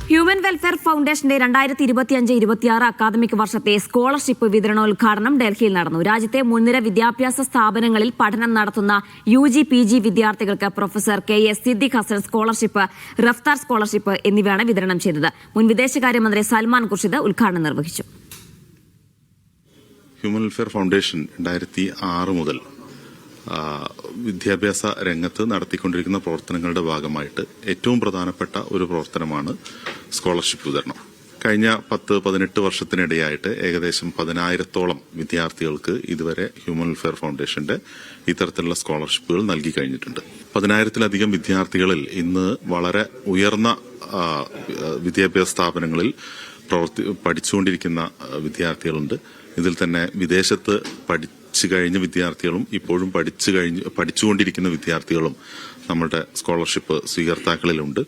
Human welfare ഫൗണ്ടേഷന്റെ 2025-26 academic വർഷത്തെ scholarship വിതരണോദ്ഘാടനം ഡൽഹിയിൽ നടന്നു. രാജ്യത്തെ മുൻനിര വിദ്യാഭ്യാസ സ്ഥാപനങ്ങളിൽ പഠനം നടത്തുന്ന UG PG വിദ്യാർത്ഥികൾക്ക് professor KS Siddique Hasan scholarship, Raftaar scholarship എന്നിവയാണ് വിതരണം ചെയ്തത്. മുൻ വിദേശകാര്യമന്ത്രി സൽമാൻ ഖുർഷിദ് ഉദ്ഘാടനം നിർവഹിച്ചു. ഹ്യൂമൻ വെൽഫെയർ ഫൗണ്ടേഷൻ 2006 മുതൽ വിദ്യാഭ്യാസ രംഗത്ത് നടത്തിക്കൊണ്ടിരിക്കുന്ന പ്രവർത്തനങ്ങളുടെ ഭാഗമായിട്ട് ഏറ്റവും പ്രധാനപ്പെട്ട ഒരു പ്രവർത്തനമാണ് സ്കോളർഷിപ്പ് വിതരണം. കഴിഞ്ഞ 10-18 വർഷത്തിനിടെയായിട്ട് ഏകദേശം 10,000-ഓളം വിദ്യാർത്ഥികൾക്ക് ഇതുവരെ ഹ്യൂമൻ വെൽഫെയർ ഫൗണ്ടേഷന്റെ ഇത്തരത്തിലുള്ള സ്കോളർഷിപ്പുകൾ നൽകി കഴിഞ്ഞിട്ടുണ്ട്. 10,000-ലധികം വിദ്യാർത്ഥികളിൽ ഇന്ന് വളരെ ഉയർന്ന വിദ്യാഭ്യാസ സ്ഥാപനങ്ങളിൽ പഠിച്ചുകൊണ്ടിരിക്കുന്ന വിദ്യാർത്ഥികളുണ്ട്. ഇതിൽ തന്നെ വിദേശത്ത് പഠിച്ചു കഴിഞ്ഞ വിദ്യാർത്ഥികളും ഇപ്പോഴും പഠിച്ചുകൊണ്ടിരിക്കുന്ന വിദ്യാർത്ഥികളും നമ്മുടെ സ്കോളർഷിപ്പ് സ്വീകർത്താക്കളിലുണ്ട്.